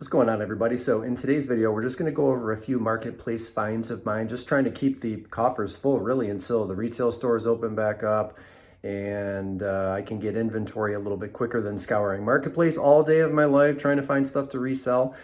What's going on, everybody? So in today's video, we're just going to go over a few marketplace finds of mine, just trying to keep the coffers full really until the retail stores open back up and I can get inventory a little bit quicker than scouring marketplace all day of my life trying to find stuff to resell.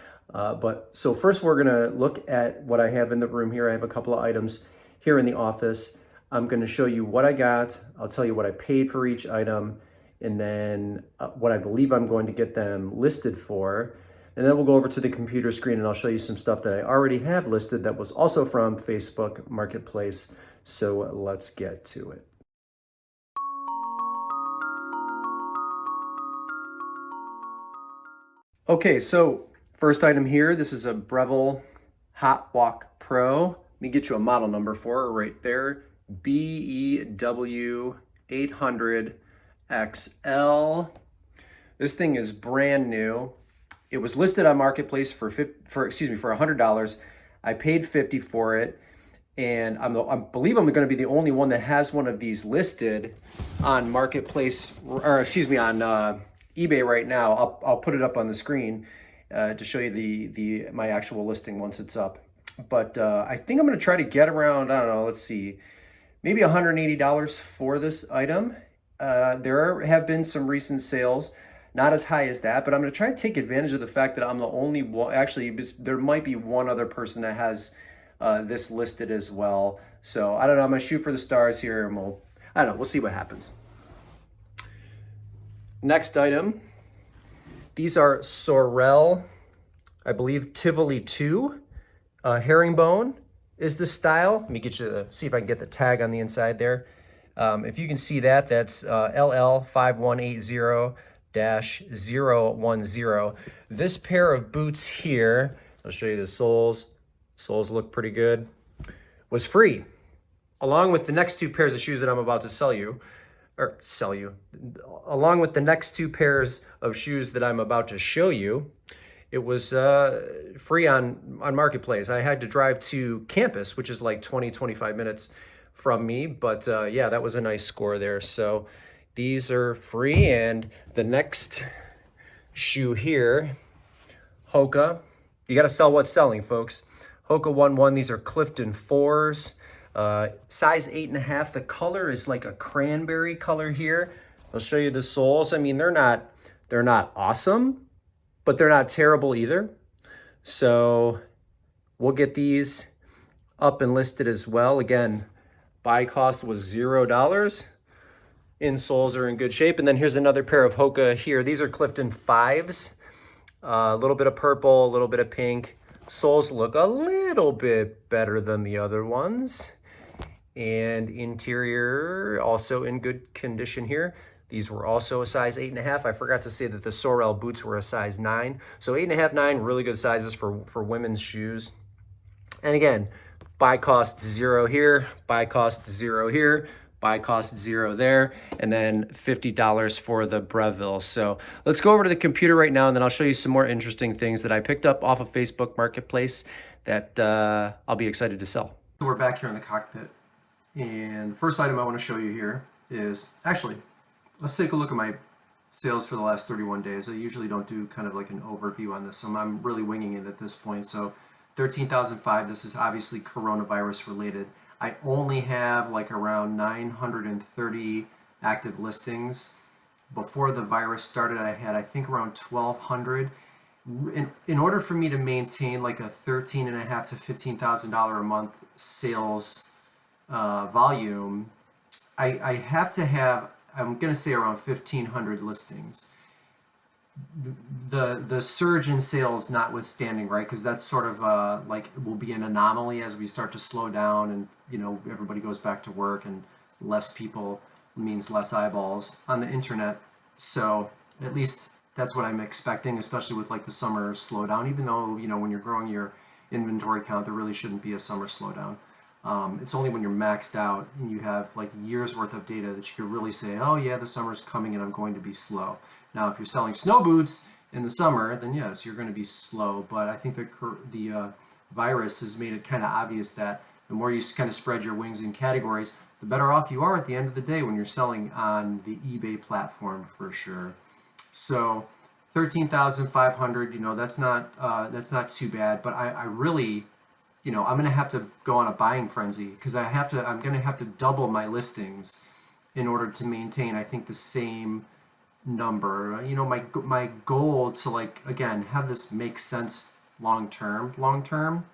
So first we're going to look at what I have in the room here. I have a couple of items here in the office. I'm going to show you what I got. I'll tell you what I paid for each item, and then what I believe I'm going to get them listed for. And then we'll go over to the computer screen and I'll show you some stuff that I already have listed that was also from Facebook Marketplace. So let's get to it. Okay, so first item here, this is a Breville Hot Wok Pro. Let me get you a model number for it right there. BEW 800XL. This thing is brand new. It was listed on Marketplace for $100. I paid $50 for it, and I believe I'm going to be the only one that has one of these listed on Marketplace, or excuse me, on eBay right now. I'll put it up on the screen to show you my actual listing once it's up. But I think I'm going to try to get around, I don't know, let's see, maybe $180 for this item. There have been some recent sales. Not as high as that, but I'm going to try to take advantage of the fact that I'm the only one. Actually, there might be one other person that has this listed as well. So I don't know. I'm going to shoot for the stars here, and I don't know. We'll see what happens. Next item. These are Sorel, I believe Tivoli 2. Herringbone is the style. Let me get you see if I can get the tag on the inside there. If you can see that, that's LL5180. -010. This pair of boots here, I'll show you the soles. Soles look pretty good. Was free, along with the next two pairs of shoes that I'm about to along with the next two pairs of shoes that I'm about to show you. It was free on Marketplace. I had to drive to campus, which is like 20-25 minutes from me, but yeah, that was a nice score there. So these are free, and the next shoe here, Hoka. You got to sell what's selling, folks. Hoka 1-1. These are Clifton 4s, size 8.5. The color is like a cranberry color here. I'll show you the soles. I mean, they're not awesome, but they're not terrible either. So we'll get these up and listed as well. Again, buy cost was $0. Insoles are in good shape. And then here's another pair of Hoka here. These are Clifton 5s. A little bit of purple, a little bit of pink. Soles look a little bit better than the other ones. And interior also in good condition here. These were also a size 8.5. I forgot to say that the Sorel boots were a size 9. So 8.5, 9, really good sizes for women's shoes. And again, buy cost $0 here, buy cost $0 here, buy cost $0 there, and then $50 for the Breville. So let's go over to the computer right now, and then I'll show you some more interesting things that I picked up off of Facebook Marketplace that I'll be excited to sell. So we're back here in the cockpit, and the first item I want to show you here is, actually, let's take a look at my sales for the last 31 days. I usually don't do kind of like an overview on this, so I'm really winging it at this point. So 13,005, this is obviously coronavirus related. I only have like around 930 active listings. Before the virus started, I had, I think, around 1,200. In order for me to maintain like a $13,500 to $15,000 a month sales volume, I have to have, I'm going to say, around 1,500 listings. The surge in sales notwithstanding, right? Because that's sort of like it will be an anomaly as we start to slow down, and everybody goes back to work, and less people means less eyeballs on the internet. So at least that's what I'm expecting, especially with like the summer slowdown. Even though when you're growing your inventory count, there really shouldn't be a summer slowdown. It's only when you're maxed out and you have like years worth of data that you could really say, oh yeah, the summer's coming and I'm going to be slow. Now, if you're selling snow boots in the summer, then yes, you're going to be slow. But I think the virus has made it kind of obvious that the more you kind of spread your wings in categories, the better off you are at the end of the day when you're selling on the eBay platform, for sure. So 13,500, that's not too bad, but I really, I'm gonna have to go on a buying frenzy because I'm gonna have to double my listings in order to maintain, I think, the same number. My goal to, like, again, have this make sense long term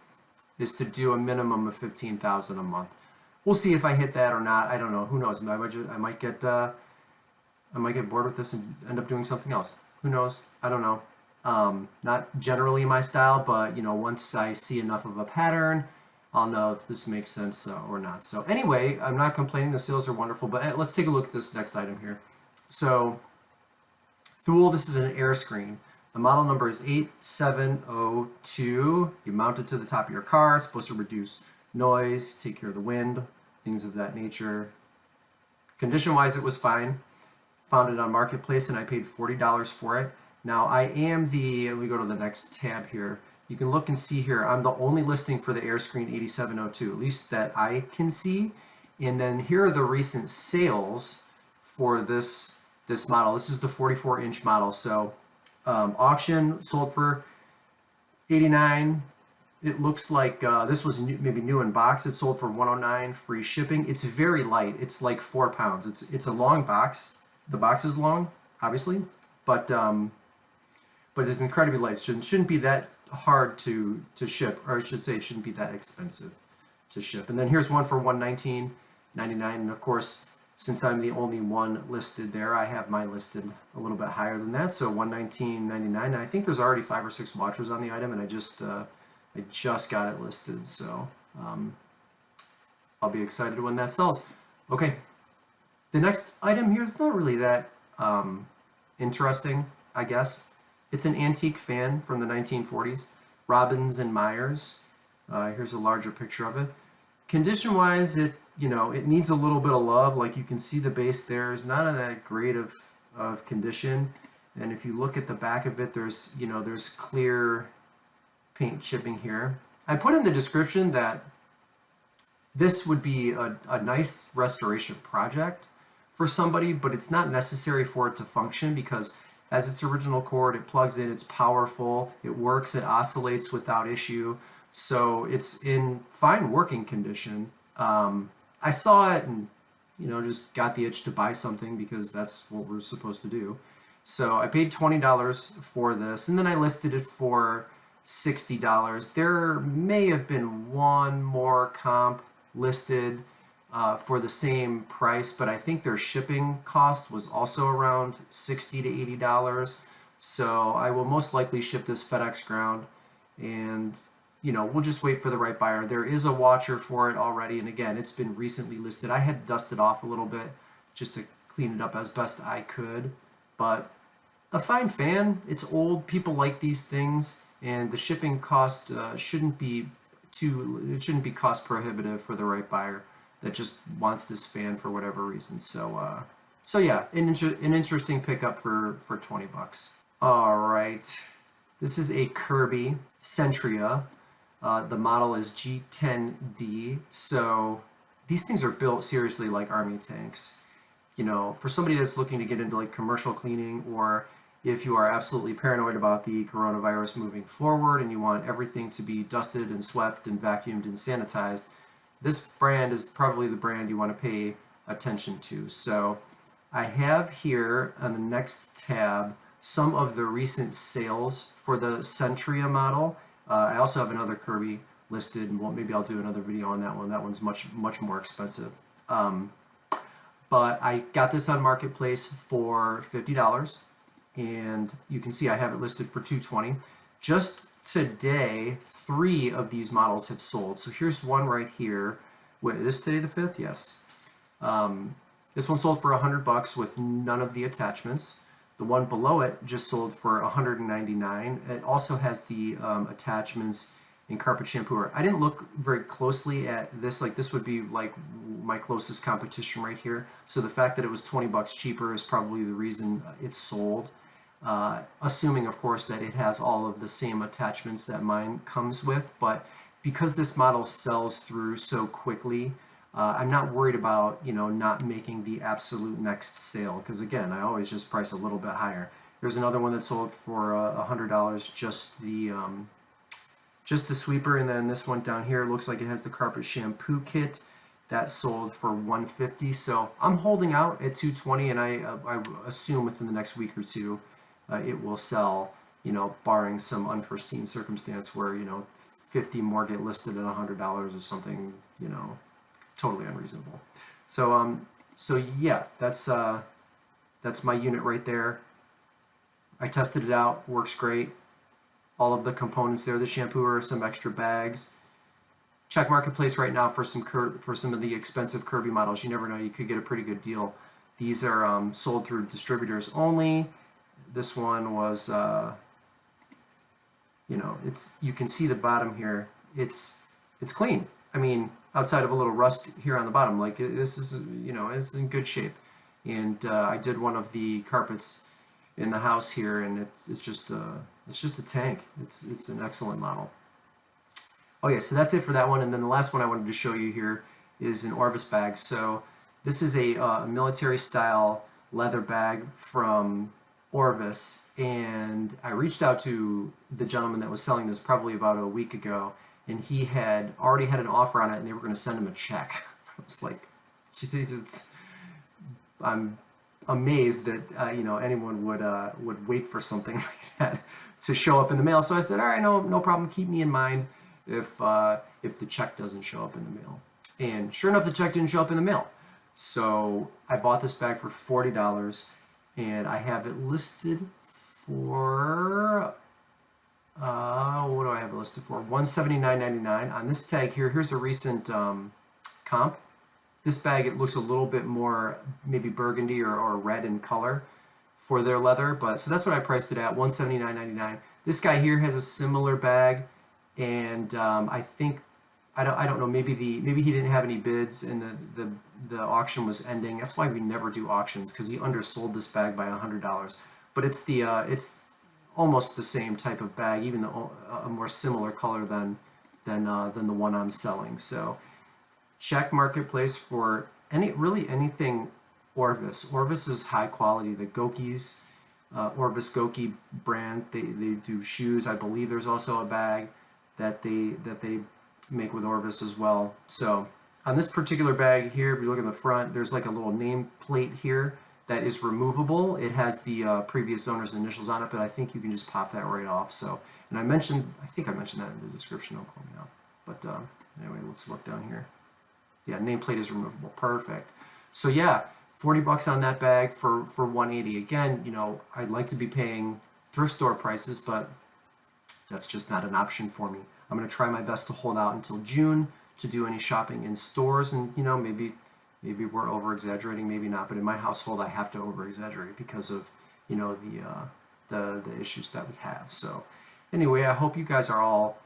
is to do a minimum of 15,000 a month. We'll see if I hit that or not. I don't know. Who knows? I might get bored with this and end up doing something else. Who knows? I don't know. Not generally my style, but once I see enough of a pattern, I'll know if this makes sense or not. So anyway, I'm not complaining. The sales are wonderful, but let's take a look at this next item here. So Thule, this is an air screen. The model number is 8702. You mount it to the top of your car. It's supposed to reduce noise, take care of the wind, things of that nature. Condition-wise, it was fine. Found it on Marketplace and I paid $40 for it. Now let me go to the next tab here. You can look and see here, I'm the only listing for the Airscreen 8702, at least that I can see. And then here are the recent sales for this model. This is the 44-inch model. So auction sold for $89. It looks like this was maybe new in box. It sold for $109, free shipping. It's very light. It's like 4 pounds. It's a long box. The box is long, obviously, but it's incredibly light. Shouldn't be that hard to ship, or I should say, it shouldn't be that expensive to ship. And then here's one for $119.99, and of course, since I'm the only one listed there, I have mine listed a little bit higher than that, so $119.99. And I think there's already 5 or 6 watchers on the item, and I just got it listed, so I'll be excited when that sells. Okay. The next item here is not really that interesting, I guess. It's an antique fan from the 1940s, Robbins and Myers. Here's a larger picture of it. Condition-wise, it needs a little bit of love. Like you can see, the base there is not in that great of condition. And if you look at the back of it, there's clear paint chipping here. I put in the description that this would be a nice restoration project for somebody, but it's not necessary for it to function because as its original cord, it plugs in, it's powerful, it works, it oscillates without issue. So it's in fine working condition. I saw it and just got the itch to buy something because that's what we're supposed to do. So I paid $20 for this, and then I listed it for $60. There may have been one more comp listed for the same price, but I think their shipping cost was also around $60 to $80. So I will most likely ship this FedEx ground, and we'll just wait for the right buyer. There is a watcher for it already, and again, it's been recently listed. I had dusted off a little bit just to clean it up as best I could, but a fine fan. It's old, people like these things, and the shipping cost shouldn't be cost prohibitive for the right buyer that just wants this fan for whatever reason. So yeah, an interesting pickup for $20. All right, this is a Kirby Centria. The model is G10D. So these things are built seriously like army tanks. For somebody that's looking to get into like commercial cleaning, or if you are absolutely paranoid about the coronavirus moving forward and you want everything to be dusted and swept and vacuumed and sanitized, this brand is probably the brand you want to pay attention to. So I have here on the next tab some of the recent sales for the Centria model. I also have another Kirby listed, and maybe I'll do another video on that one. That one's much more expensive. But I got this on Marketplace for $50, and you can see I have it listed for $220. Just today, 3 of these models have sold. So here's one right here. Wait, is today the 5th? Yes. This one sold for $100 with none of the attachments. The one below it just sold for $199. It also has the attachments in carpet shampooer. I didn't look very closely at this. Like, this would be like my closest competition right here. So the fact that it was $20 cheaper is probably the reason it sold. Assuming, of course, that it has all of the same attachments that mine comes with. But because this model sells through so quickly, I'm not worried about not making the absolute next sale, because again, I always just price a little bit higher. There's another one that sold for $100, just the sweeper. And then this one down here looks like it has the carpet shampoo kit. That sold for $150. So I'm holding out at $220, and I assume within the next week or two it will sell, you know, barring some unforeseen circumstance where, you know, 50 more get listed at $100 or something, you know, totally unreasonable. So so yeah, that's my unit right there. I tested it out, works great. All of the components there, the shampooer, some extra bags. Check Marketplace right now for some of the expensive Kirby models. You never know, you could get a pretty good deal. These are sold through distributors only. This one was, you know, you can see the bottom here. It's clean. I mean, outside of a little rust here on the bottom, like this is, you know, it's in good shape. And I did one of the carpets in the house here, and it's just a tank. It's an excellent model. Okay, so that's it for that one. And then the last one I wanted to show you here is an Orvis bag. So this is a military style leather bag from Orvis, and I reached out to the gentleman that was selling this probably about a week ago, and he had already had an offer on it, and they were going to send him a check. I was like, I'm amazed that you know, anyone would wait for something like that to show up in the mail. So I said, all right, no problem. Keep me in mind if the check doesn't show up in the mail. And sure enough, the check didn't show up in the mail. So I bought this bag for $40, and I have it listed for what do I have it listed for? $179.99. On this tag here, here's a recent comp. This bag, it looks a little bit more maybe burgundy or red in color for their leather, but so that's what I priced it at, $179.99. This guy here has a similar bag, and I think I don't know, maybe he didn't have any bids and the auction was ending. That's why we never do auctions, because he undersold this bag by $100. But it's almost the same type of bag, even though a more similar color than the one I'm selling. So check Marketplace for anything Orvis. Orvis is high quality. The Gokis, Orvis Goki brand, they do shoes. I believe there's also a bag that they make with Orvis as well. So on this particular bag here, if you look in the front, there's like a little name plate here that is removable. It has the previous owner's initials on it, but I think you can just pop that right off. So, and I think I mentioned that in the description. Don't quote me now. But anyway, let's look down here. Yeah, nameplate is removable. Perfect. So yeah, 40 bucks on that bag for 180. Again, you know, I'd like to be paying thrift store prices, but that's just not an option for me. I'm going to try my best to hold out until June to do any shopping in stores, and you know, maybe we're over exaggerating, maybe not, but in my household I have to over exaggerate because of, you know, the issues that we have. So anyway, I hope you guys are all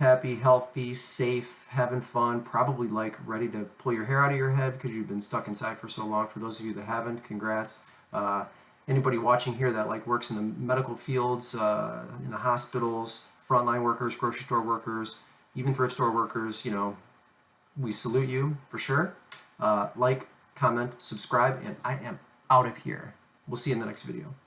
happy, healthy, safe, having fun, probably like ready to pull your hair out of your head because you've been stuck inside for so long. For those of you that haven't, congrats. Anybody watching here that like works in the medical fields, in the hospitals, frontline workers, grocery store workers, even thrift store workers, you know, we salute you for sure. Like, comment, subscribe, and I am out of here. We'll see you in the next video.